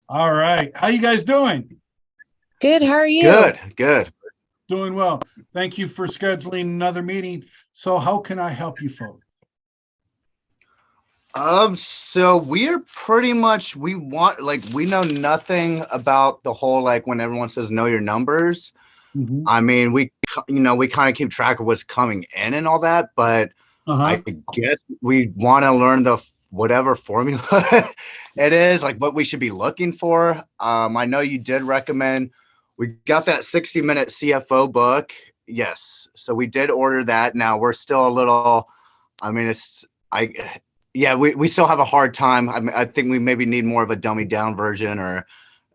All right. How you guys doing? Good. How are you? Good, good. Doing well. Thank you for scheduling another meeting. So how can I help you folks? So we're pretty much we know nothing about the whole like when everyone says know your numbers. Mhm. I mean, we kind of keep track of what's coming in and all that, but I Uh-huh. guess we want to learn the whatever formula it is, like what we should be looking for. I know you did recommend we got that 60-minute CFO book. Yes. So we did order that. Now we're still a little I mean, I, yeah, we still have a hard time. I think we maybe need more of a dummy down version or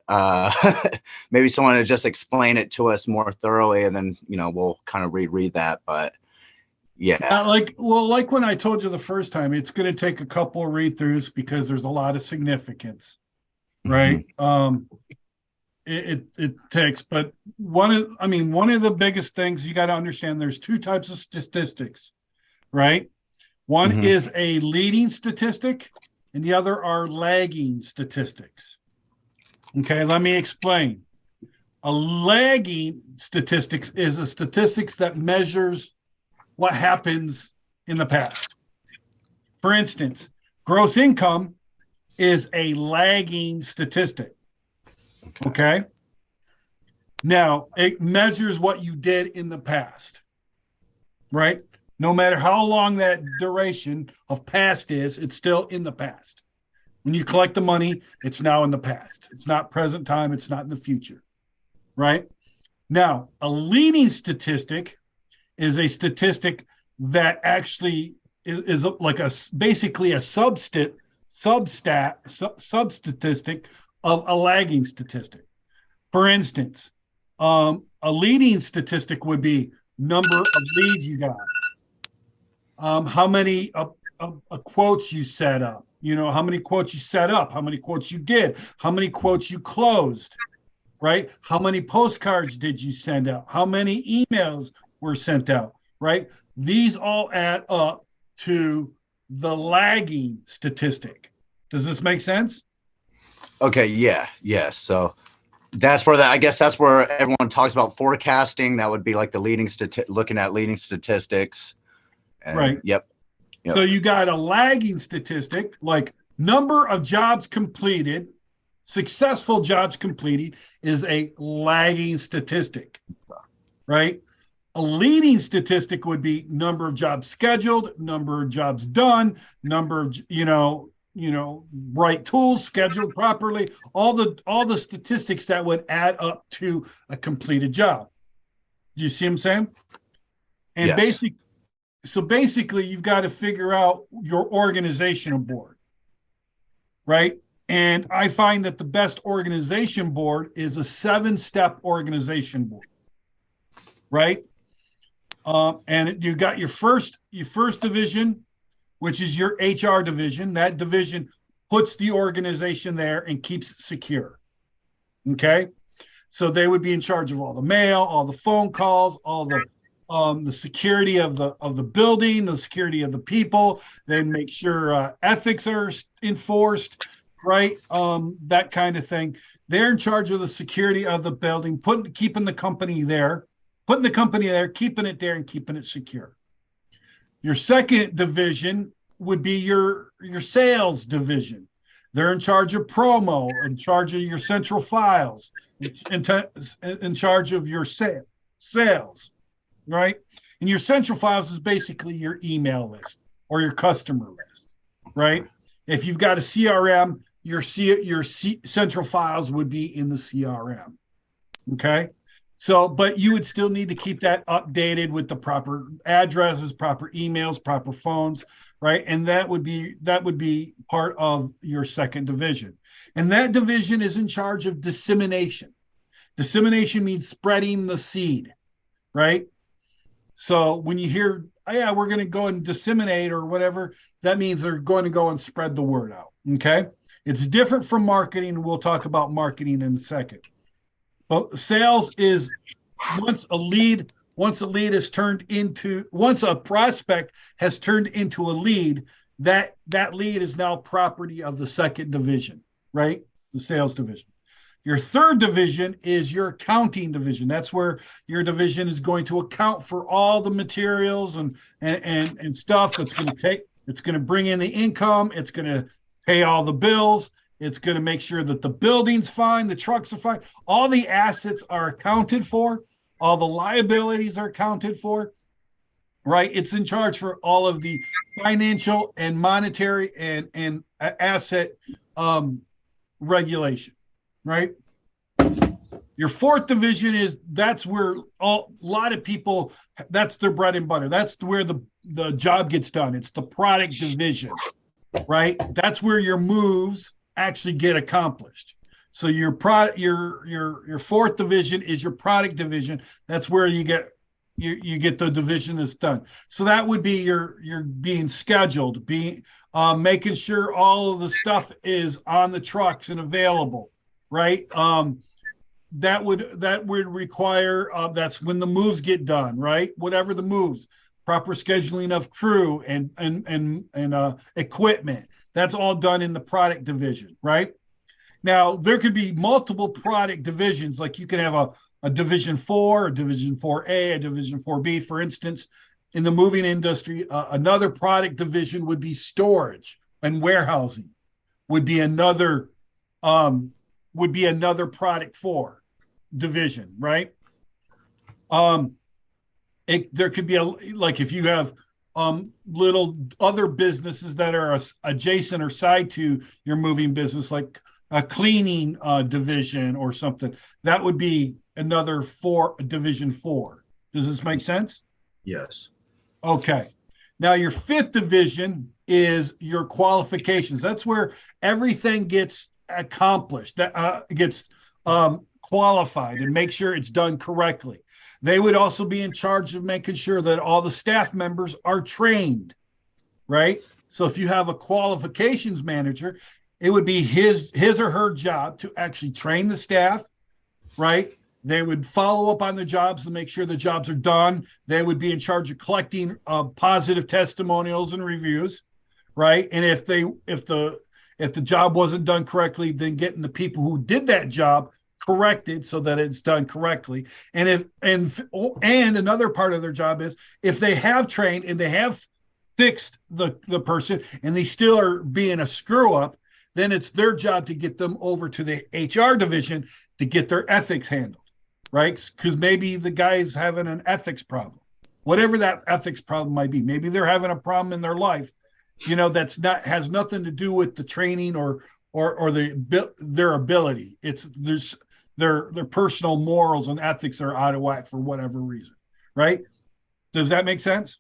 uh, maybe someone to just explain it to us more thoroughly, and then we'll kind of reread that. But yeah. Yeah, like when I told you the first time, it's going to take a couple of read-throughs because there's a lot of significance, right? Hmm. It takes, but one of the biggest things you got to understand, there's two types of statistics, right? One Hmm. is a leading statistic, and the other are lagging statistics. Okay, let me explain. A lagging statistics is a statistics that measures what happens in the past. For instance, gross income is a lagging statistic. Okay. Okay. Now it measures what you did in the past, right? No matter how long that duration of past is, it's still in the past. When you collect the money, it's now in the past. It's not present time, it's not in the future, right? Now, a leading statistic is a statistic that actually is like a basically a substatistic of a lagging statistic. For instance, a leading statistic would be number of leads you got, how many quotes you set up, how many quotes you set up, how many quotes you did, how many quotes you closed, right? How many postcards did you send out? How many emails were sent out, right? These all add up to the lagging statistic. Does this make sense? Okay. Yeah. Yeah. So that's where I guess that's where everyone talks about forecasting. That would be like the looking at leading statistics. And Right. yep. So Yep. you got a lagging statistic like number of jobs completed, successful jobs completed is a lagging statistic, right? A leading statistic would be number of jobs scheduled, number of jobs done, number of right tools scheduled properly, all the statistics that would add up to a completed job. Do you see what I'm saying? And Yes. basically you've got to figure out your organizational board, right? And I find that the best organization board is a 7-step organization board, right? And you got your first division, which is your HR division. That division puts the organization there and keeps it secure. Okay, so they would be in charge of all the mail, all the phone calls, all the security of the building, the security of the people. They make sure ethics are enforced, right? That kind of thing. They're in charge of the security of the building, keeping the company there, keeping it there, and keeping it secure. Your second division would be your sales division. They're in charge of promo, in charge of your central files, in, in charge of your sales, right? And your central files is basically your email list or your customer list, right? If you've got a CRM, your central files would be in the CRM. Okay. So, but you would still need to keep that updated with the proper addresses, proper emails, proper phones, right? And that would be part of your second division. And that division is in charge of dissemination. Dissemination means spreading the seed, right? So when you hear, oh, yeah, we're going to go and disseminate or whatever, that means they're going to go and spread the word out. Okay. It's different from marketing. We'll talk about marketing in a second. But sales is once a prospect has turned into a lead, that lead is now property of the second division, right? the sales division. Your third division is your accounting division. That's where your division is going to account for all the materials and stuff that's going to take. It's going to bring in the income. It's going to pay all the bills. It's going to make sure that the building's fine, the trucks are fine. All the assets are accounted for. All the liabilities are accounted for. Right? It's in charge for all of the financial and monetary and asset regulation. Right? Your fourth division that's where a lot of people, that's their bread and butter. That's where the job gets done. It's the product division, right? That's where your moves actually get accomplished. So your fourth division is your product division. That's where you get the division that's done. So that would be your being scheduled, making sure all of the stuff is on the trucks and available. Right. That would require that's when the moves get done, right? Whatever the moves, proper scheduling of crew and equipment. That's all done in the product division, right? Now there could be multiple product divisions, like you can have a division 4, a division 4A, a division 4B, for instance. In the moving industry, another product division would be storage and warehousing, would be another product 4 division, right? There could be like if you have little other businesses that are adjacent or side to your moving business, like a cleaning division or something, that would be another division 4. Does this make sense? Yes. Okay. Now your fifth division is your qualifications. That's where everything gets accomplished, that gets qualified, and make sure it's done correctly. They would also be in charge of making sure that all the staff members are trained, right? So if you have a qualifications manager, it would be his or her job to actually train the staff, right? They would follow up on the jobs to make sure the jobs are done. They would be in charge of collecting positive testimonials and reviews, right? And if the job wasn't done correctly, then getting the people who did that job corrected so that it's done correctly. And another part of their job is, if they have trained and they have fixed the person and they still are being a screw up, then it's their job to get them over to the HR division to get their ethics handled, right? Because maybe the guy's having an ethics problem, whatever that ethics problem might be. Maybe they're having a problem in their life, has nothing to do with the training or their ability. There's their personal morals and ethics are out of whack for whatever reason, right? Does that make sense?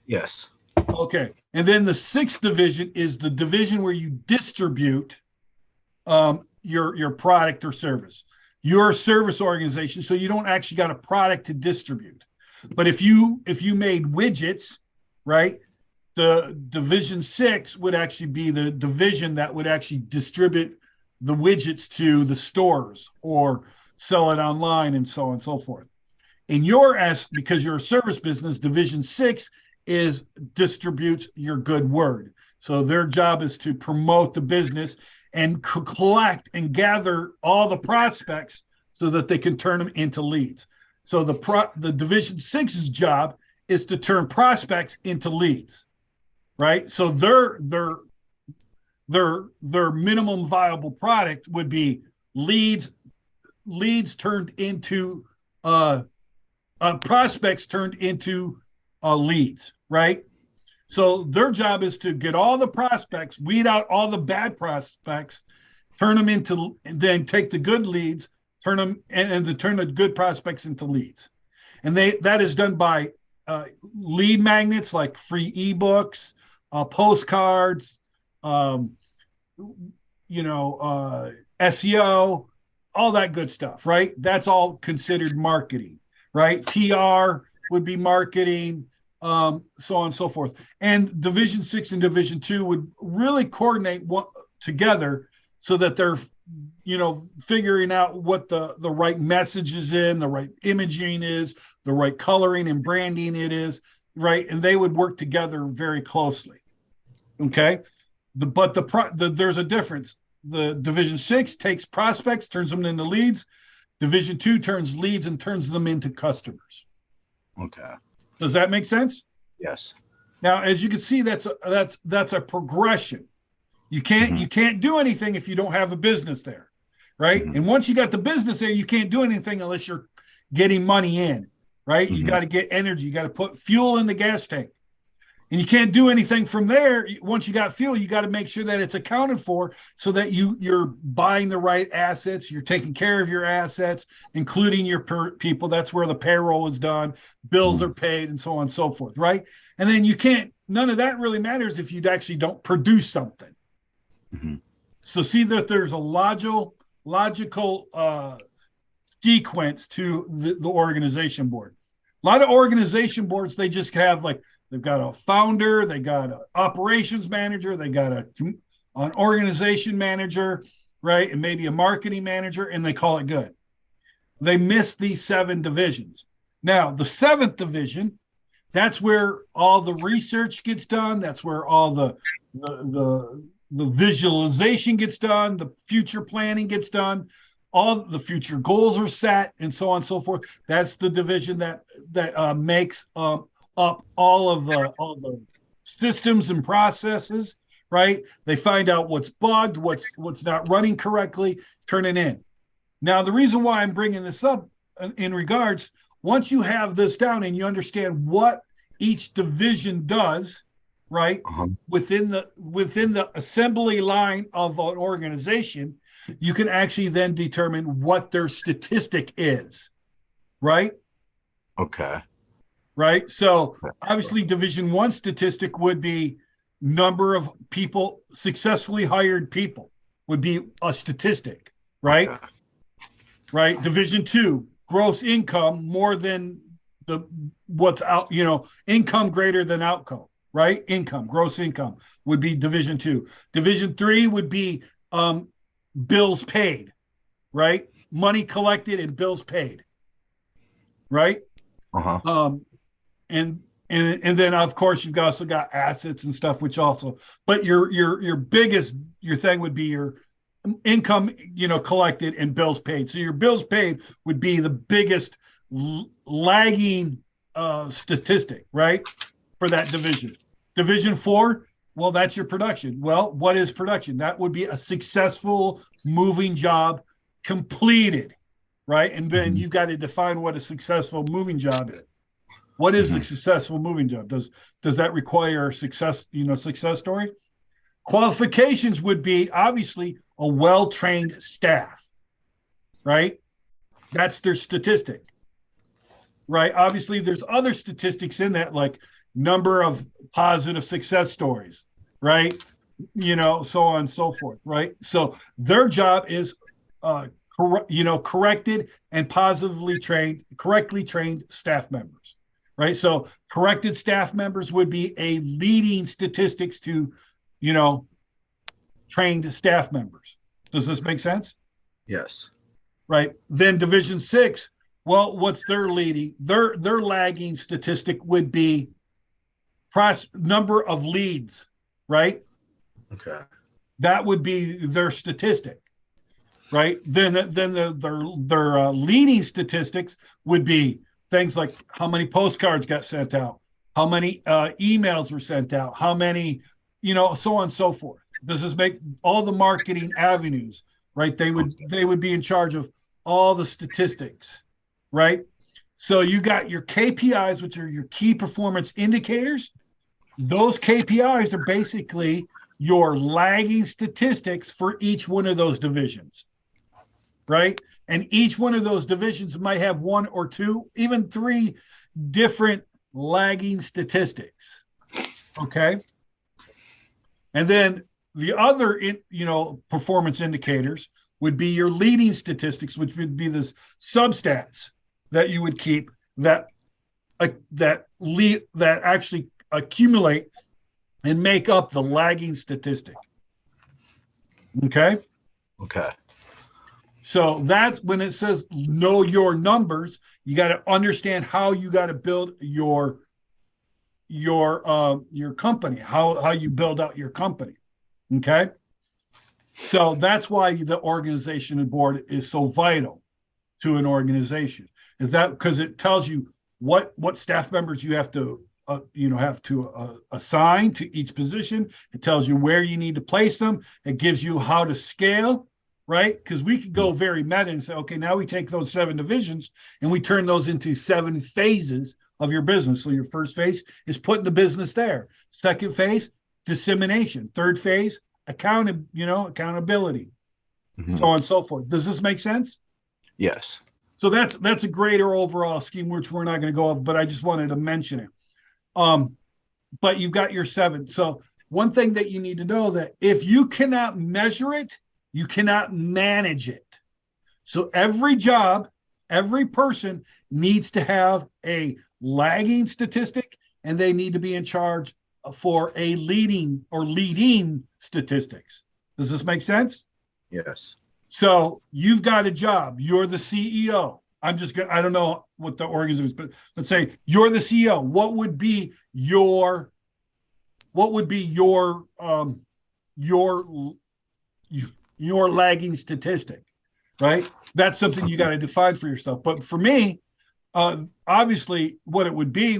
Yes. Okay. And then the sixth division is the division where you distribute your product or service. You're a service organization, so you don't actually got a product to distribute. But if you made widgets, right, the division 6 would actually be the division that would actually distribute the widgets to the stores or sell it online and so on and so forth. In because you're a service business, division 6 distributes your good word. So their job is to promote the business and collect and gather all the prospects so that they can turn them into leads. So the division 6's job is to turn prospects into leads, right? So their minimum viable product would be leads turned into prospects turned into leads, right? So their job is to get all the prospects, weed out all the bad prospects, turn them into, and then take the good leads, turn them and to turn the good prospects into leads. And that is done by lead magnets like free ebooks, postcards, SEO, all that good stuff, right? That's all considered marketing, right? PR would be marketing, so on and so forth. And Division 6 and Division 2 would really coordinate together so that they're, figuring out what the right message is the right imaging is, the right coloring and branding it is, right? And they would work together very closely. Okay. There's a difference. the Division 6 takes prospects, turns them into leads. Division 2 turns leads and turns them into customers. Okay. Does that make sense? Yes. Now, as you can see, that's a progression. You can't do anything if you don't have a business there, right? And once you got the business there, you can't do anything unless you're getting money in, right? You got to get energy. You got to put fuel in the gas tank. And you can't do anything from there. Once you got fuel, you got to make sure that it's accounted for so that you're buying the right assets. You're taking care of your assets, including your people. That's where the payroll is done. Bills are paid and so on and so forth, right? And then none of that really matters if you actually don't produce something. So see that there's a logical sequence to the organization board. A lot of organization boards, they just have they've got a founder, they got an operations manager, they got an organization manager, right? And maybe a marketing manager, and they call it good. They miss these 7 divisions. Now, the 7th division, that's where all the research gets done. That's where all the visualization gets done. The future planning gets done. All the future goals are set, and so on and so forth. That's the division that makes up all of the systems and processes, right? They find out what's bugged, what's not running correctly, turn it in. Now, the reason why I'm bringing this up in regards, once you have this down and you understand what each division does, right, within the assembly line of an organization, you can actually then determine what their statistic is, right? Okay. Right. So obviously, Division 1 statistic would be number of people, successfully hired people would be a statistic, right? Okay. Right. Division 2, gross income more than what's out, income greater than outcome, right? Gross income would be Division 2. Division 3 would be bills paid, right? Money collected and bills paid, right? And then of course you've also got assets and stuff, which also, but your biggest thing would be your income, collected and bills paid. So your bills paid would be the biggest lagging statistic, right? For that division. Division 4, well, that's your production. Well, what is production? That would be a successful moving job completed, right? And then you've got to define what a successful moving job is. What is a successful moving job? Does that require success story? Qualifications would be obviously a well-trained staff, right? That's their statistic, right? Obviously, there's other statistics in that, like number of positive success stories, right? So on and so forth, right? So their job is, corrected and correctly trained staff members, right? So corrected staff members would be a leading statistics to, trained staff members. Does this make sense? Yes. Right. Then Division 6, well, what's their leading? Their lagging statistic would be number of leads, right? Okay. That would be their statistic, right? Then their leading statistics would be things like how many postcards got sent out, how many emails were sent out, how many, so on and so forth. Does this make all the marketing avenues, right? They would be in charge of all the statistics, right? So you got your KPIs, which are your key performance indicators. Those KPIs are basically your lagging statistics for each one of those divisions, right? And each one of those divisions might have 1 or 2, even 3 different lagging statistics, okay? And then the other, performance indicators would be your leading statistics, which would be this substats that you would keep that actually accumulate and make up the lagging statistic. Okay. Okay. So that's when it says know your numbers. You got to understand how you got to build your company, how you build out your company. Okay. So that's why the organization and board is so vital to an organization. Is that because it tells you what staff members you have to assign to each position. It tells you where you need to place them. It gives you how to scale, right? Because we could go very meta and say, okay, now we take those 7 divisions and we turn those into 7 phases of your business. So your first phase is putting the business there. Second phase, dissemination. Third phase, accountability, so on and so forth. Does this make sense? Yes. So that's a greater overall scheme, which we're not going to go over, but I just wanted to mention it. But you've got your 7. So one thing that you need to know that if you cannot measure it, you cannot manage it. So every job, every person needs to have a lagging statistic, and they need to be in charge for a leading statistics. Does this make sense? Yes. So you've got a job. You're the CEO. I don't know what the organization is, but let's say you're the CEO. What would be your lagging statistic, right? That's something you got to define for yourself. But for me, obviously, what it would be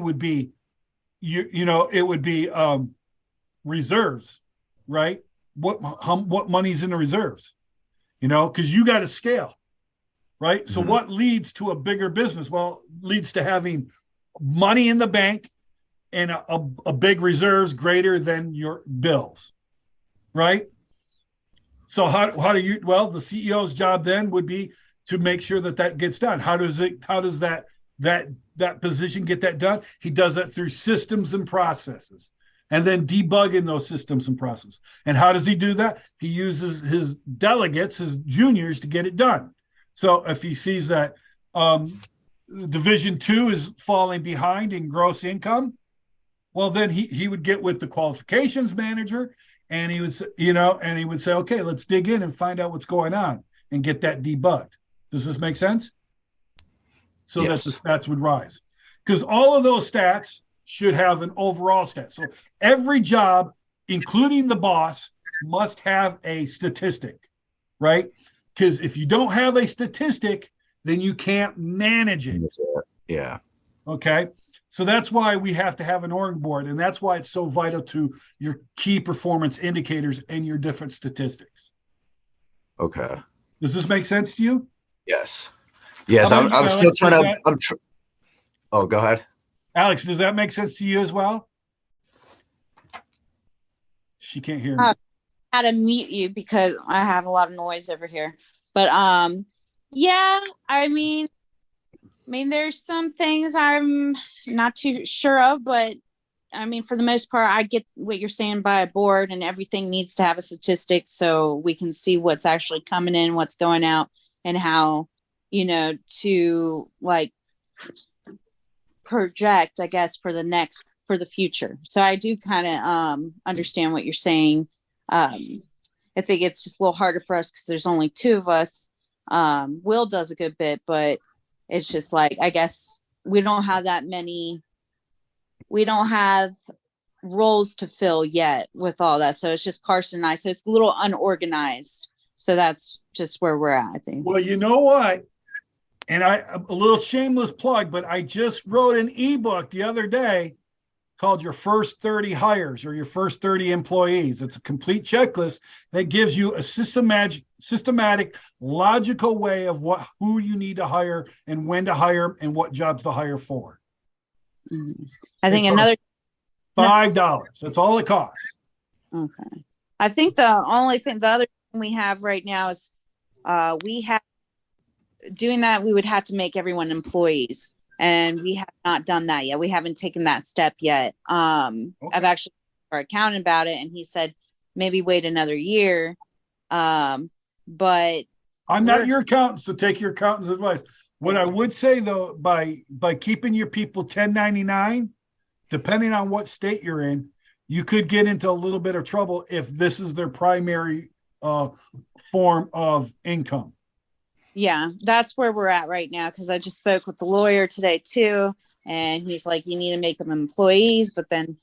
reserves, right? What money's in the reserves, because you got to scale, right? So what leads to a bigger business? Well, leads to having money in the bank and a big reserves greater than your bills, right? So how do you? Well, the CEO's job then would be to make sure that gets done. How does that position get that done? He does that through systems and processes, and then debugging those systems and processes. And how does he do that? He uses his delegates, his juniors, to get it done. So if he sees that Division 2 is falling behind in gross income, well, then he would get with the qualifications manager, and he would say, okay, let's dig in and find out what's going on and get that debugged. Does this make sense? So yes. That the stats would rise, because all of those stats should have an overall stat. So every job, including the boss, must have a statistic, right? Because if you don't have a statistic, then you can't manage it. Yeah. Okay. So that's why we have to have an org board, and that's why it's so vital to your key performance indicators and your different statistics. Okay. Does this make sense to you? Yes. Yes. I'm still trying to. Oh, go ahead. Alex, does that make sense to you as well? She can't hear me. I had to mute you because I have a lot of noise over here. But yeah, I mean, there's some things I'm not too sure of, but I mean, for the most part, I get what you're saying by a board, and everything needs to have a statistic so we can see what's actually coming in, what's going out, and how, to like project, I guess, for the future. So I do kind of understand what you're saying. I think it's just a little harder for us because there's only 2 of us. Will does a good bit, but it's just like, I guess we don't have roles to fill yet with all that. So it's just Carson and I. So it's a little unorganized. So that's just where we're at, I think. Well, you know what? And a little shameless plug, but I just wrote an ebook the other day called Your First 30 Hires or Your First 30 Employees. It's a complete checklist that gives you a systematic, logical way of who you need to hire and when to hire and what jobs to hire for. I think another $5. That's all it costs. Okay. I think the other thing we have right now is we have doing that. We would have to make everyone employees, and we have not done that yet. We haven't taken that step yet. Okay. I've actually talked to our accountant about it, and he said maybe wait another year. But I'm not your accountant, so take your accountant's advice. What I would say though, by keeping your people 1099, depending on what state you're in, you could get into a little bit of trouble if this is their primary form of income. Yeah, that's where we're at right now, because I just spoke with the lawyer today too, and he's like, you need to make them employees, but then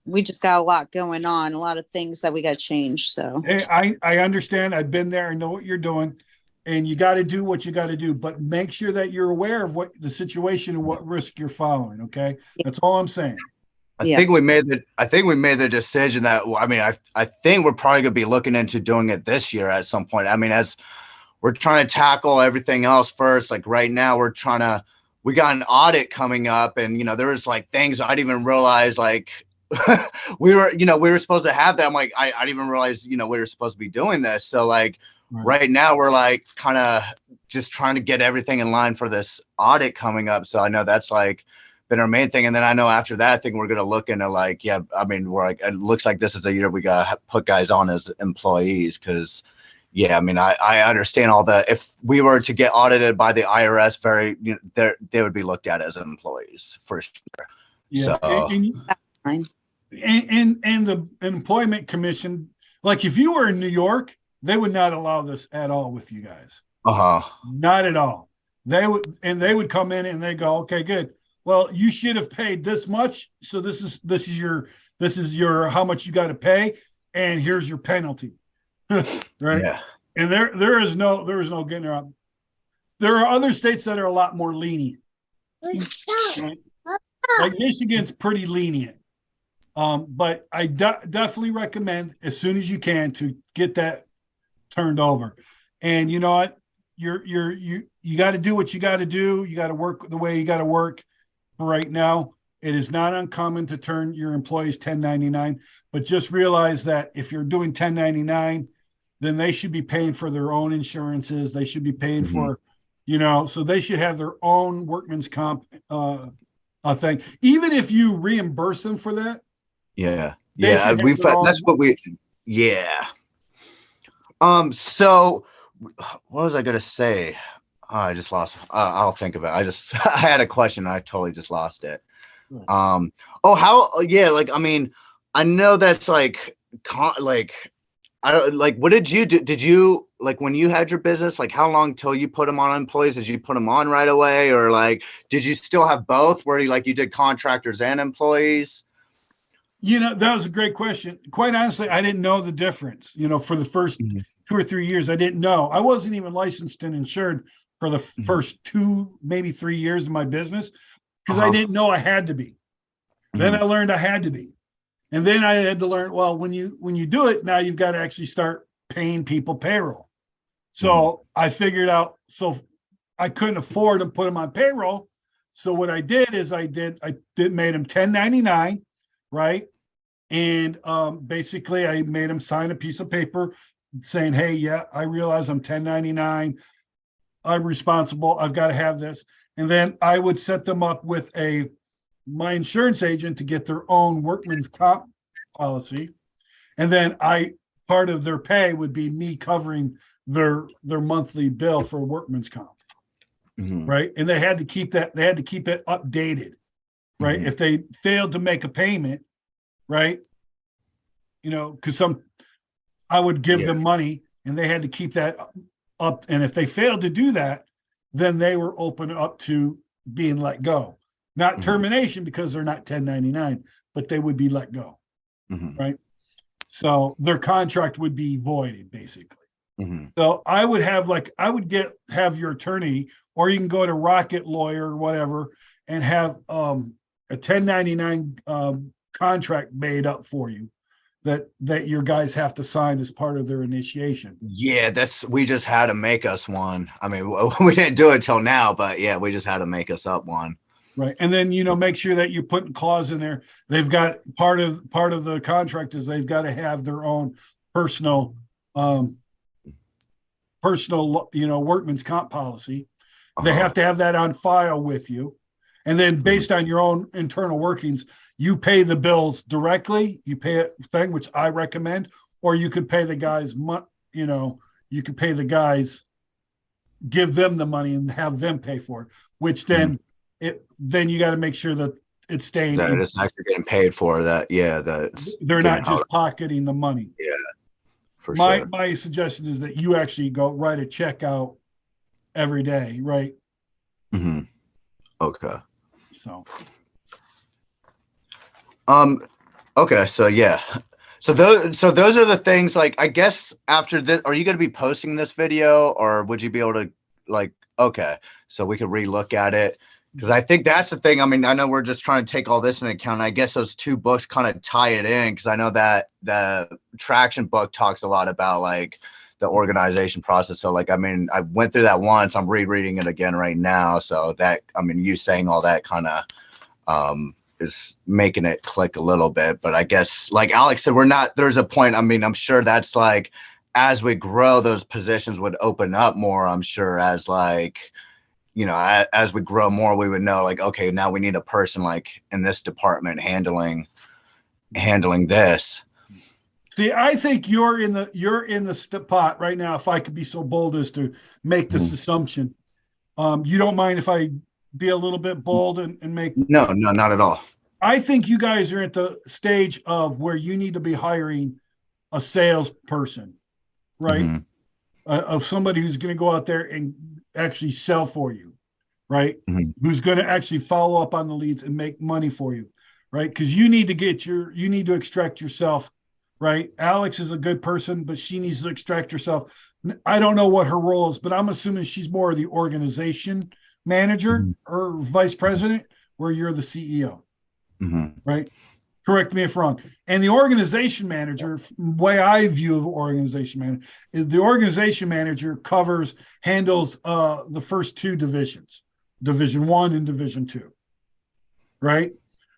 we just got a lot going on, a lot of things that we got to change. So Hey, I understand. I've been there. I know what you're doing, and you got to do what you got to do. But make sure that you're aware of what the situation and what risk you're following. Okay, that's all I'm saying. I think we made the decision that, I mean, I think we're probably going to be looking into doing it this year at some point. I mean, as we're trying to tackle everything else first, like right now we got an audit coming up, and, there was like things I didn't even realize, like we were supposed to have that. I'm like, I didn't even realize, we were supposed to be doing this. So like right now we're like kind of just trying to get everything in line for this audit coming up. So I know that's like been our main thing. And then I know after that, I think we're going to look into like, yeah, I mean, we're like, it looks like this is a year we got to put guys on as employees. Cause yeah, I mean, I understand all the, if we were to get audited by the IRS, they would be looked at as employees for sure. Yeah. So, and the employment commission, like if you were in New York, they would not allow this at all with you guys. Not at all. They would come in and they go, okay, good. Well, you should have paid this much. So this is your how much you got to pay, and here's your penalty. Right. Yeah. And there is no getting around. There are other states that are a lot more lenient. Right? Like Michigan's pretty lenient. But I definitely recommend as soon as you can to get that turned over. And you know what? You got to do what you got to do. You got to work the way you got to work. Right now, it is not uncommon to turn your employees 1099, but just realize that if you're doing 1099, then they should be paying for their own insurances. They should be paying for, so they should have their own workman's comp thing. Even if you reimburse them for that. Yeah. Yeah. That's what we, yeah. So what was I going to say? I just lost. I'll think of it. I had a question. I totally just lost it. Like, I mean, I know that's like, I don't like, what did you do? Did you like when you had your business, like how long till you put them on employees? Did you put them on right away? Or like, did you still have both where you did contractors and employees? That was a great question. Quite honestly, I didn't know the difference, for the first 2 or 3 years. I didn't know. I wasn't even licensed and insured for the first 2, maybe 3 years of my business because I didn't know I had to be. Then I learned I had to be. And then I had to learn, well, when you do it, now you've got to actually start paying people payroll. So I figured out, so I couldn't afford to put them on payroll. So what I did is I made them 1099, right? And basically I made them sign a piece of paper saying, hey, yeah, I realize I'm 1099. I'm responsible. I've got to have this. And then I would set them up with my insurance agent to get their own workman's comp policy. And then part of their pay would be me covering their monthly bill for workman's comp. Right. And they had to keep it updated. Right. If they failed to make a payment, right. Because I would give them money and they had to keep that up. And if they failed to do that, then they were open up to being let go. Not termination because they're not 1099, but they would be let go. Right. So their contract would be voided basically. So I would have have your attorney, or you can go to Rocket Lawyer or whatever and have a 1099 contract made up for you that your guys have to sign as part of their initiation. Yeah, we just had to make us one. I mean, we didn't do it till now, but yeah, we just had to make us up one. Right. And then, make sure that you're putting clause in there. They've got part of the contract is they've got to have their own personal, workman's comp policy. They have to have that on file with you. And then based on your own internal workings, you pay the bills directly. You pay a thing, which I recommend, or you could pay the guys, you could pay the guys, give them the money and have them pay for it, which then then you got to make sure that it's staying. That it's actually getting paid for that. Yeah. They're not just pocketing the money. Yeah. For sure. My suggestion is that you actually go write a check out every day. Right. Okay. So. Okay, so yeah. So those are the things, like, I guess after this, are you going to be posting this video, or would you be able to, like, okay, so we could relook at it? Because I think that's the thing. I mean, I know we're just trying to take all this into account. I guess those two books kind of tie it in, because I know that the traction book talks a lot about like the organization process. So like, I mean, I went through that once. I'm rereading it again right now. So that, I mean, you saying all that kind of is making it click a little bit. But I guess, like Alex said, there's a point. I mean, I'm sure that's like, as we grow, those positions would open up more, I'm sure, as like, as we grow more, we would know, like, okay, now we need a person like in this department handling this. See, I think you're in the spot right now. If I could be so bold as to make this assumption, you don't mind if I be a little bit bold and make? No, not at all. I think you guys are at the stage of where you need to be hiring a salesperson, right? Of somebody who's going to go out there and actually sell for you, right? Who's going to actually follow up on the leads and make money for you, right? Because you need to extract yourself, right? Alex is a good person, but she needs to extract herself. I don't know what her role is, but I'm assuming she's more of the organization manager or vice president, where you're the CEO, right? Correct me if wrong. And the organization manager, the way I view organization manager, is the organization manager handles the first two divisions, Division 1 and Division 2, right?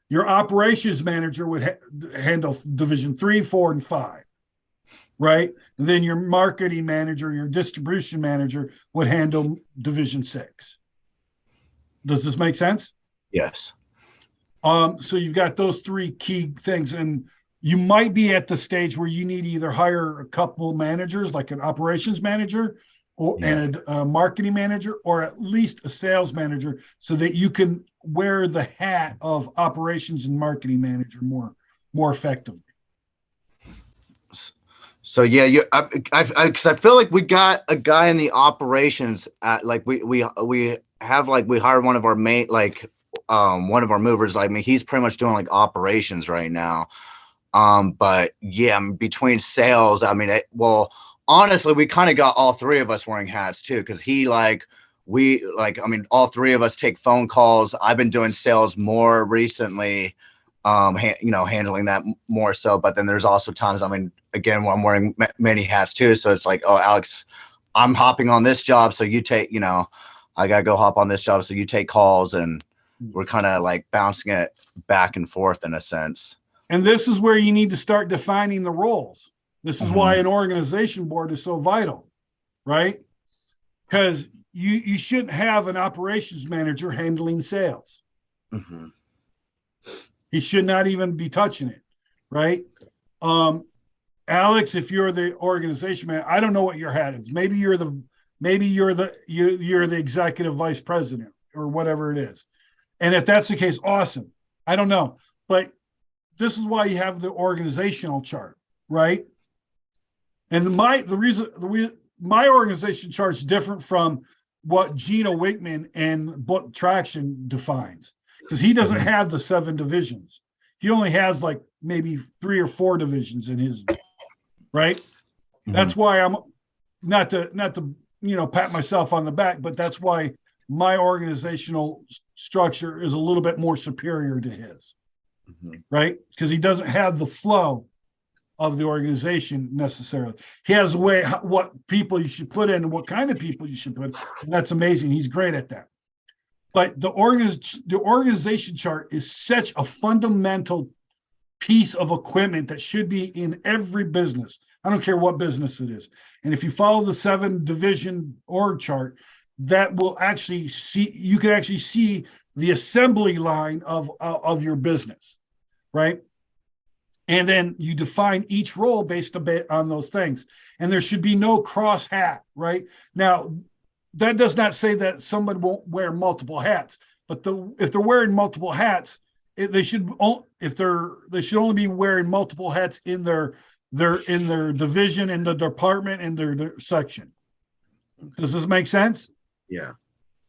Your operations manager would handle Division 3, 4, and 5, right? And then your marketing manager, your distribution manager would handle Division 6. Does this make sense? Yes. So you've got those three key things, and you might be at the stage where you need to either hire a couple managers, like an operations manager and a marketing manager, or at least a sales manager, so that you can wear the hat of operations and marketing manager more effectively. So yeah, because I feel like we got a guy in the operations at, like, we have, like, we hired one of our main, like, one of our movers. Like, I mean, he's pretty much doing like operations right now. But yeah, I mean, between sales, I mean, well, honestly, we kind of got all three of us wearing hats too, because I mean, all three of us take phone calls. I've been doing sales more recently, handling that more so. But then there's also times, I mean, again, when I'm wearing many hats too. So it's like, oh, Alex, I'm hopping on this job, so you take, I gotta go hop on this job, so you take calls, and we're kind of like bouncing it back and forth in a sense. And this is where you need to start defining the roles. This is why an organization board is so vital, right? Because you shouldn't have an operations manager handling sales. He should not even be touching it, right? Alex, if you're the organization manager, I don't know what your hat is. Maybe you're the executive vice president or whatever it is. And if that's the case, awesome. I don't know. But this is why you have the organizational chart, right? And my organization chart is different from what Gino Wickman and Book Traction defines, because he doesn't have the 7 divisions. He only has like maybe 3 or 4 divisions in his, right? That's why I'm not to pat myself on the back, but that's why my organizational structure is a little bit more superior to his, right? Because he doesn't have the flow of the organization necessarily. He has a way what people you should put in and what kind of people you should put in, and that's amazing. He's great at that. But the organization chart is such a fundamental piece of equipment that should be in every business. I don't care what business it is. And if you follow the 7 division org chart, that will actually you can actually see the assembly line of your business, right? And then you define each role based a bit on those things. And there should be no cross hat, right? Now, that does not say that somebody won't wear multiple hats, but if they're wearing multiple hats, they should only be wearing multiple hats in their division, in the department, in their section. Does this make sense? Yeah.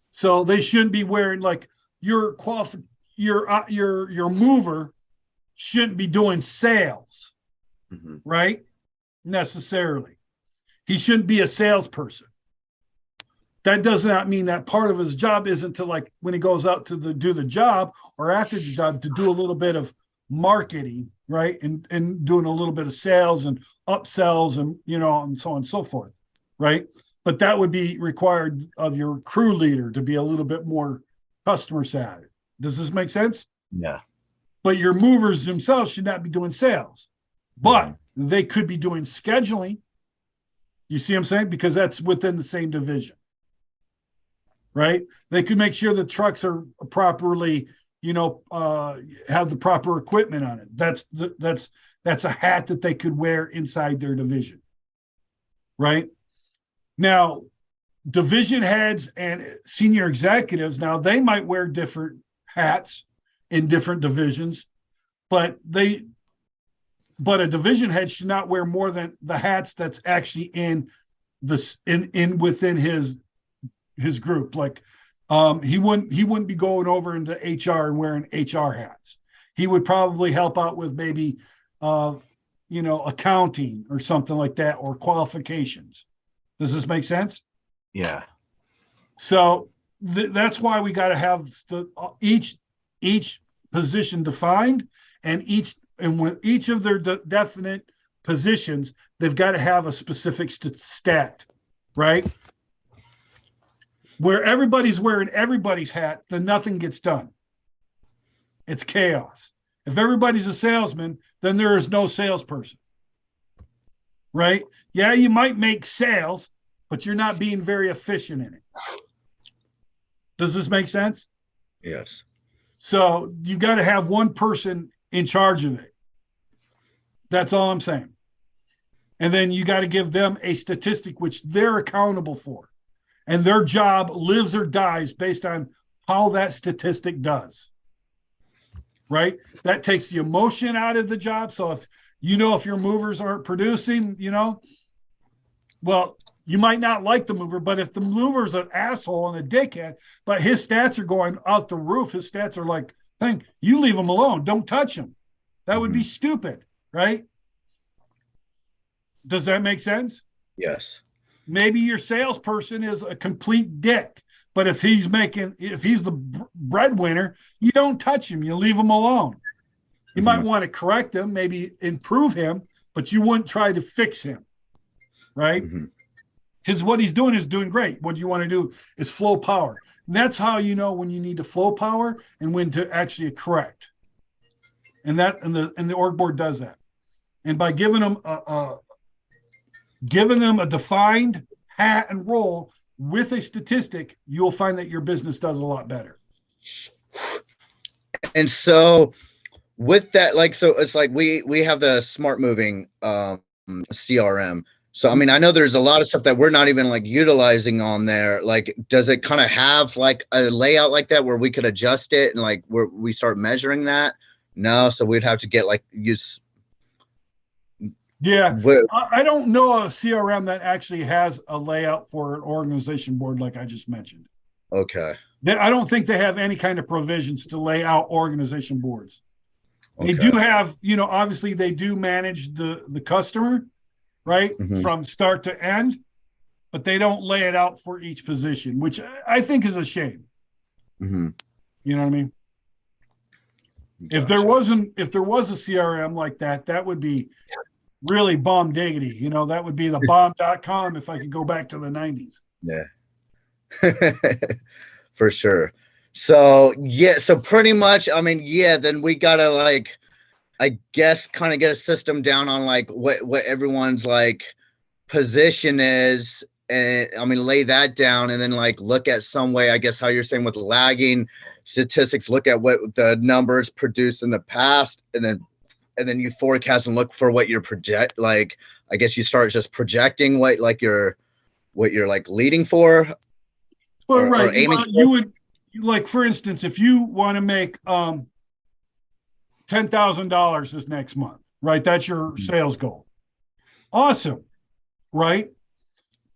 So they shouldn't be wearing, like, your mover shouldn't be doing sales, Mm-hmm. right? Necessarily. He shouldn't be a salesperson. That does not mean that part of his job isn't to, like, when he goes out to do the job or after the job, to do a little bit of marketing, right? And doing a little bit of sales and upsells and, and so on and so forth, right? But that would be required of your crew leader to be a little bit more customer savvy. Does this make sense? Yeah. But your movers themselves should not be doing sales, but they could be doing scheduling. You see what I'm saying? Because that's within the same division, right? They could make sure the trucks are properly, have the proper equipment on it. That's a hat that they could wear inside their division, right? Now, division heads and senior executives, now they might wear different hats in different divisions, but a division head should not wear more than the hats that's actually in within his group. Like, he wouldn't be going over into HR and wearing HR hats. He would probably help out with maybe accounting or something like that, or qualifications. Does this make sense? Yeah. So that's why we got to have each position defined, and with each of their definite positions, they've got to have a specific stat, right? Where everybody's wearing everybody's hat, then nothing gets done. It's chaos. If everybody's a salesman, then there is no salesperson, right? Yeah, you might make sales, but you're not being very efficient in it. Does this make sense? Yes. So you got to have one person in charge of it. That's all I'm saying. And then you got to give them a statistic which they're accountable for. And their job lives or dies based on how that statistic does. Right? That takes the emotion out of the job. So if your movers aren't producing, well, you might not like the mover, but if the mover's an asshole and a dickhead, but his stats are going out the roof, his stats are like, you leave him alone. Don't touch him. That would be stupid, right? Does that make sense? Yes. Maybe your salesperson is a complete dick, but if he's the breadwinner, you don't touch him. You leave him alone. You might want to correct him, maybe improve him, but you wouldn't try to fix him, right? Because what he's doing is doing great. What you want to do is flow power. And that's how you know when you need to flow power and when to actually correct. And the org board does that. And by giving them a defined hat and role with a statistic, you'll find that your business does a lot better. And so with that, like, so it's like we have the smart moving CRM. So, I mean, I know there's a lot of stuff that we're not even like utilizing on there. Like, does it kind of have like a layout like that where we could adjust it and like where we start measuring that? No. So we'd have to get like use. Yeah. I don't know a CRM that actually has a layout for an organization board like I just mentioned. Okay. I don't think they have any kind of provisions to lay out organization boards. Okay. They do have, obviously they do manage the customer, right? From start to end, but they don't lay it out for each position, which I think is a shame. You know what I mean? Gotcha. If there was a CRM like that, that would be really bomb diggity. That would be the bomb.com if I could go back to the 90s. Yeah. For sure. So yeah, so pretty much, I mean, yeah, then we gotta like, I guess, kind of get a system down on like what everyone's like position is, and I mean, lay that down, and then like look at some way, I guess, how you're saying with lagging statistics, look at what the numbers produced in the past, and then you forecast and look for what you're project. Like, I guess you start just projecting what you're like leading for. Well, right. Or aiming you would, like, for instance, if you want to make $10,000 this next month, right? That's your sales goal. Awesome, right?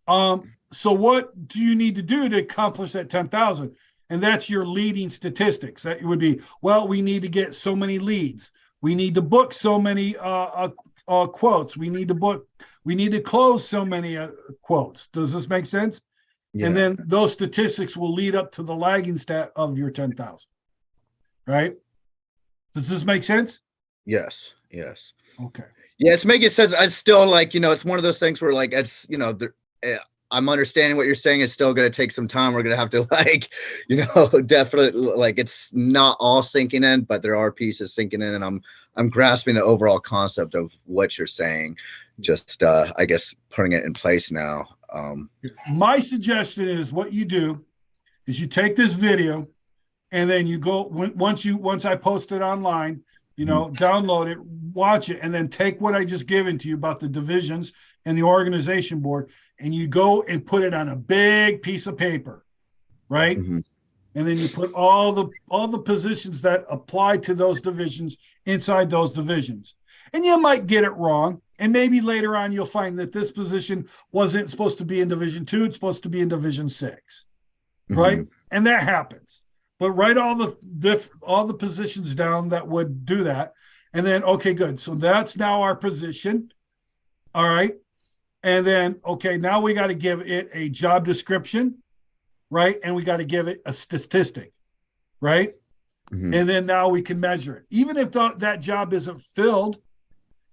So what do you need to do to accomplish that 10,000? And that's your leading statistics. That would be, well, we need to get so many leads. We need to book so many quotes. We need to close so many quotes. Does this make sense? Yeah. And then those statistics will lead up to the lagging stat of your 10,000. Right? Does this make sense? Yes. Yes. Okay. Yeah, it's making sense. I still like, it's one of those things where like, it's, I'm understanding what you're saying. It's still going to take some time. We're going to have to like, definitely like it's not all sinking in, but there are pieces sinking in, and I'm grasping the overall concept of what you're saying. Just, I guess, putting it in place now. My suggestion is what you do is you take this video and then you go once I post it online, download it, watch it, and then take what I just given to you about the divisions and the organization board, and you go and put it on a big piece of paper, right? Mm-hmm. And then you put all the positions that apply to those divisions inside those divisions. And you might get it wrong. And maybe later on you'll find that this position wasn't supposed to be in Division 2, it's supposed to be in Division 6. Right? Mm-hmm. And that happens. But write all the positions down that would do that. And then, okay, good. So that's now our position. All right. And then, okay, now we got to give it a job description, right? And we got to give it a statistic, right? Mm-hmm. And then now we can measure it. Even if that job isn't filled,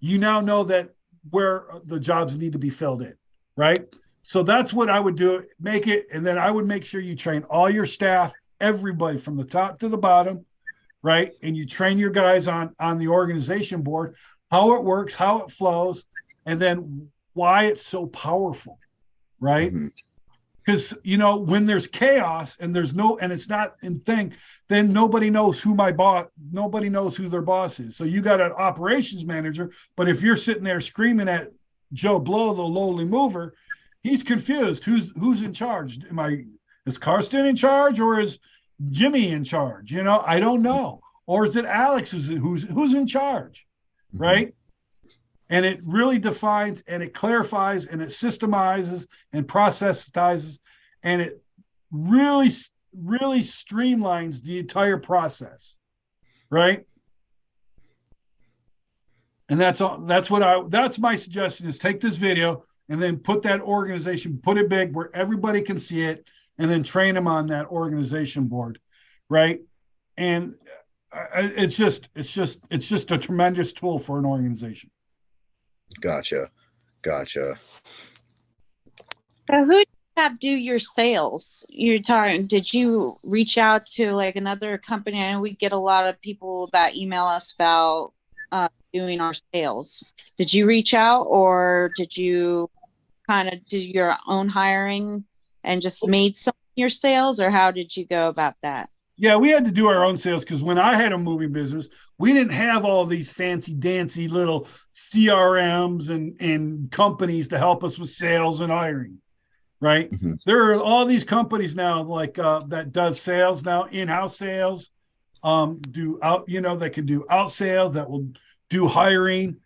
you now know that where the jobs need to be filled in, right? So that's what I would do. Make it, and then I would make sure you train all your staff, everybody from the top to the bottom, right? And you train your guys on the organization board, how it works, how it flows, and then why it's so powerful, right? Because when there's chaos and it's not in thing, then nobody knows who their boss is. So you got an operations manager, but if you're sitting there screaming at Joe Blow, the lowly mover, he's confused. Who's in charge? Is Karsten in charge, or is Jimmy in charge? I don't know. Or is it Alex who's in charge, right? And it really defines and it clarifies and it systemizes and processizes, and it really, really streamlines the entire process, right? And that's my suggestion is take this video and then put that organization, put it big where everybody can see it, and then train them on that organization board, right? And it's just a tremendous tool for an organization. Gotcha. So who did you have do your sales? Did you reach out to like another company? I know we get a lot of people that email us about doing our sales. Did you reach out, or did you kind of do your own hiring and just made some of your sales, or how did you go about that? Yeah, we had to do our own sales because when I had a moving business, we didn't have all these fancy dancy little CRMs and companies to help us with sales and hiring, right? Mm-hmm. There are all these companies now like that does sales now, in-house sales, that can do out sales, that will do hiring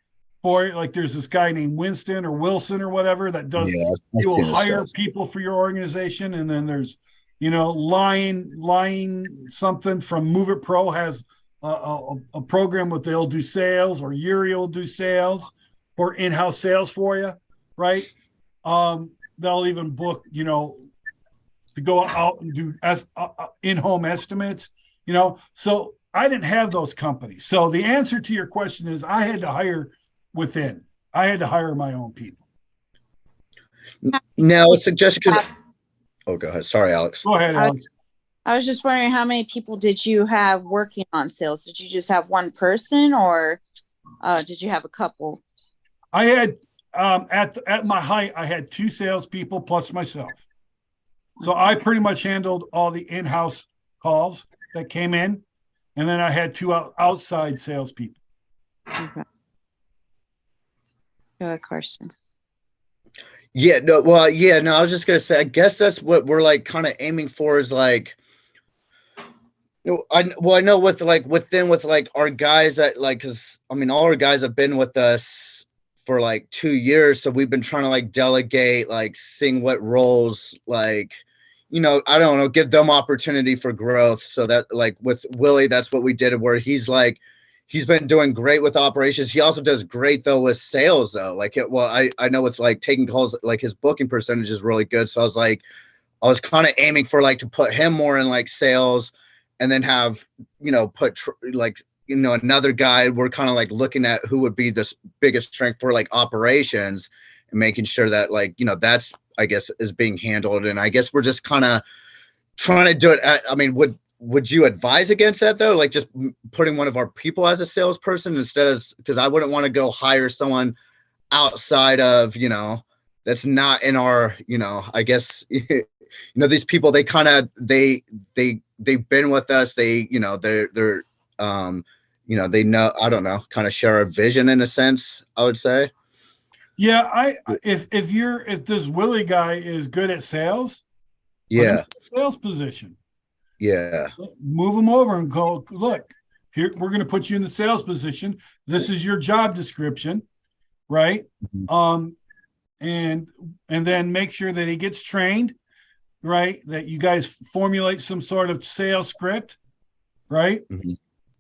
for, like there's this guy named Winston or Wilson or whatever that does, he will hire people for your organization. And then there's Line something from Move It Pro has a program where they'll do sales, or Yuri will do sales or in-house sales for you, right? They'll even book, to go out and do in-home estimates, So I didn't have those companies. So the answer to your question is I had to hire within. I had to hire my own people. Now, a suggestion, because oh, go ahead. Sorry, Alex. Go ahead, Alex. I was just wondering, how many people did you have working on sales? Did you just have one person, or did you have a couple? I had at my height, I had 2 salespeople plus myself. So I pretty much handled all the in-house calls that came in, and then I had 2 outside salespeople. Okay. Go ahead, Karsten. Yeah, no, well, yeah, no, I was just gonna say, I guess that's what we're like kind of aiming for is like, I know with our guys that like, cause I mean, all our guys have been with us for like 2 years. So we've been trying to like delegate, like seeing what roles, like, I don't know, give them opportunity for growth. So that like with Willie, that's what we did, where he's like, he's been doing great with operations. He also does great though with sales though. Like I know with like taking calls, like his booking percentage is really good. So I was kind of aiming for like to put him more in like sales, and then have, put like, another guy. We're kind of like looking at who would be the biggest strength for like operations, and making sure that like, that's, I guess, is being handled. And I guess we're just kind of trying to do it. I mean, would you advise against that though? Like just putting one of our people as a salesperson instead of, because I wouldn't want to go hire someone outside of, that's not in our, I guess, these people, they kind of, they've been with us. They, they're, they know, I don't know, kind of share a vision in a sense, I would say. Yeah, if this Willie guy is good at sales, Yeah, sales position, yeah, move him over and go, look, here, we're going to put you in the sales position. This is your job description, right? Mm-hmm. And then make sure that he gets trained, right? That you guys formulate some sort of sales script, right? Mm-hmm.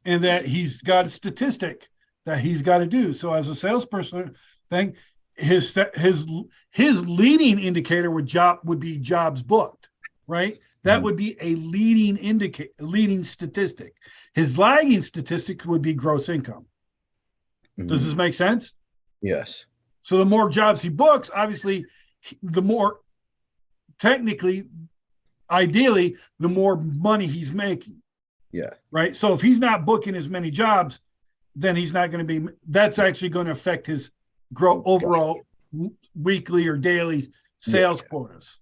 And that he's got a statistic that he's got to do. So as a salesperson thing, his leading indicator would be jobs booked, right? That would be a leading statistic. His lagging statistic would be gross income. Mm-hmm. Does this make sense? Yes. So the more jobs he books, obviously, the more, technically, ideally, the more money he's making. Yeah. Right. So if he's not booking as many jobs, then he's not going to be, that's actually going to affect his overall weekly or daily sales quotas.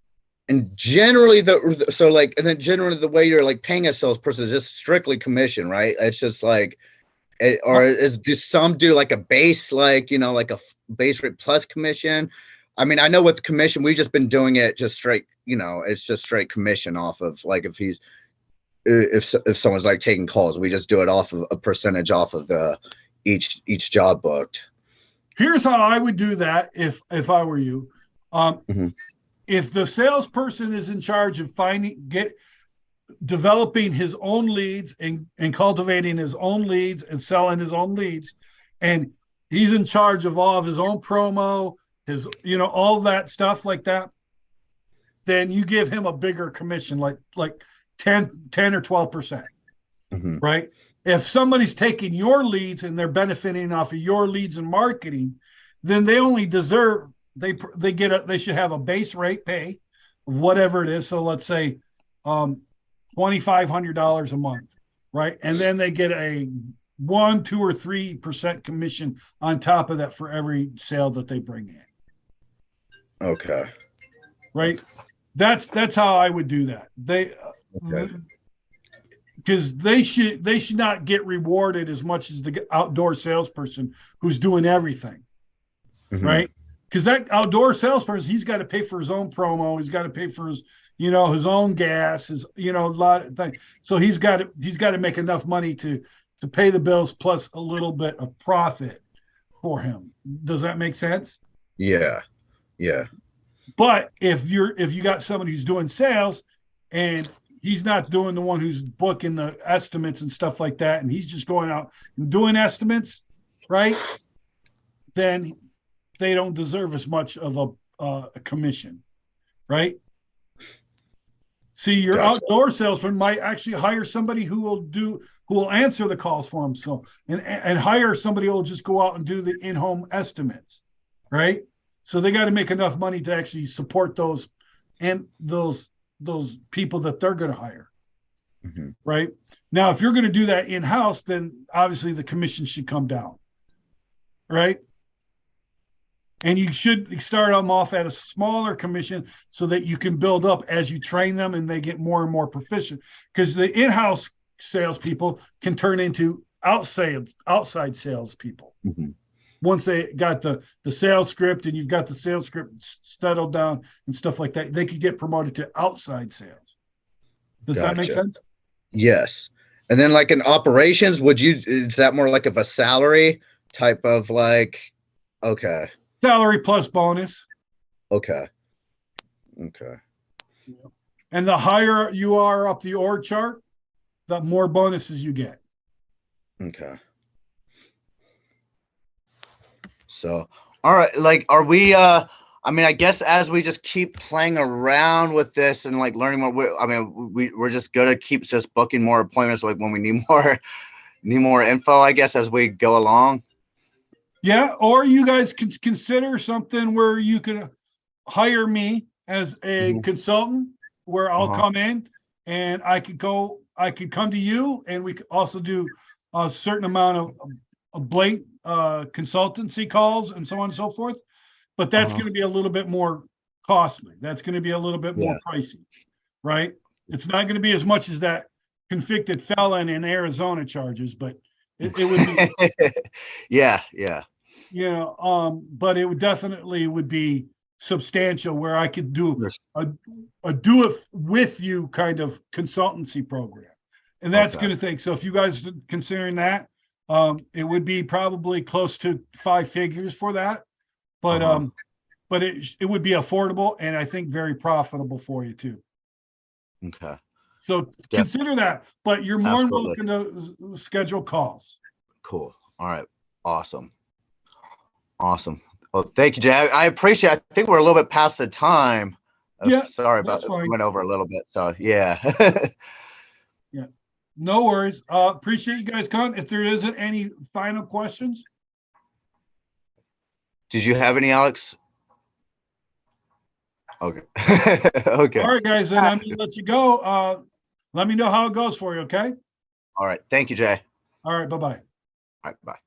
And generally generally the way you're like paying a salesperson is just strictly commission, right? It's just like, do some do like a base, like, like a base rate plus commission? I mean, I know with commission, we've just been doing it just straight, it's just straight commission off of like, if someone's like taking calls, we just do it off of a percentage off of the each job booked. Here's how I would do that if I were you. Mm-hmm. If the salesperson is in charge of developing his own leads and cultivating his own leads and selling his own leads, and he's in charge of all of his own promo, his, all that stuff like that, then you give him a bigger commission, like 10 or 12%, mm-hmm. Right? If somebody's taking your leads and they're benefiting off of your leads and marketing, then they only deserve, they should have a base rate pay of whatever it is. So let's say $2,500 a month, right? And then they get a 1, 2, or 3% commission on top of that for every sale that they bring in. Okay. Right. That's how I would do that. Because they should not get rewarded as much as the outdoor salesperson who's doing everything, mm-hmm. Right? Because that outdoor salesperson, he's got to pay for his own promo, he's got to pay for his, his own gas, his, a lot of things. So he's got to make enough money to pay the bills plus a little bit of profit for him. Does that make sense? Yeah, yeah. But if you got somebody who's doing sales and he's not doing the one who's booking the estimates and stuff like that, and he's just going out and doing estimates, right? Then they don't deserve as much of a commission, right? See, your outdoor salesman might actually hire somebody who will answer the calls for him, so and hire somebody who will just go out and do the in-home estimates, right? So they got to make enough money to actually support those people that they're going to hire, mm-hmm. Right? Now, if you're going to do that in-house, then obviously the commission should come down, right? And you should start them off at a smaller commission so that you can build up as you train them and they get more and more proficient. Because the in-house salespeople can turn into outside salespeople. Mm-hmm. Once they got the sales script and you've got the sales script settled down and stuff like that, they could get promoted to outside sales. Does that make sense? Yes. And then like in operations, is that more like of a salary type of like, okay. Salary plus bonus. Okay. Okay. And the higher you are up the org chart, the more bonuses you get. Okay. So, all right, like, are we, I mean, I guess as we just keep playing around with this and like learning more, I mean, we're just gonna keep just booking more appointments, like when we need more info, I guess, as we go along. Yeah, or you guys can consider something where you can hire me as a Mhm. consultant, where I'll Uh-huh. come in and I could come to you, and we could also do a certain amount of blank consultancy calls and so on and so forth. But that's Uh-huh. going to be a little bit more costly. That's going to be a little bit more Yeah. pricey, right? It's not going to be as much as that convicted felon in Arizona charges, but it would be, Yeah, yeah. but it would definitely would be substantial where I could do Yes. a do it with you kind of consultancy program. And that's Okay. going to take, so if you guys are considering that, it would be probably close to 5 figures for that, but Uh-huh. it would be affordable and I think very profitable for you too. Okay. So Def consider that, but you're more than Absolutely. welcome to schedule calls. Cool. All right. Awesome. Awesome. Well, thank you, Jay. I appreciate it. I think we're a little bit past the time. Yeah, Sorry about that's if we fine. went over a little bit. So yeah. Yeah, no worries. Appreciate you guys coming. If there isn't any final questions, Did you have any, Alex? Okay. Okay. all right, guys, then I'm gonna let you go. Let me know how it goes for you, okay? All right. Thank you, Jay. All right, bye-bye. All right. Bye.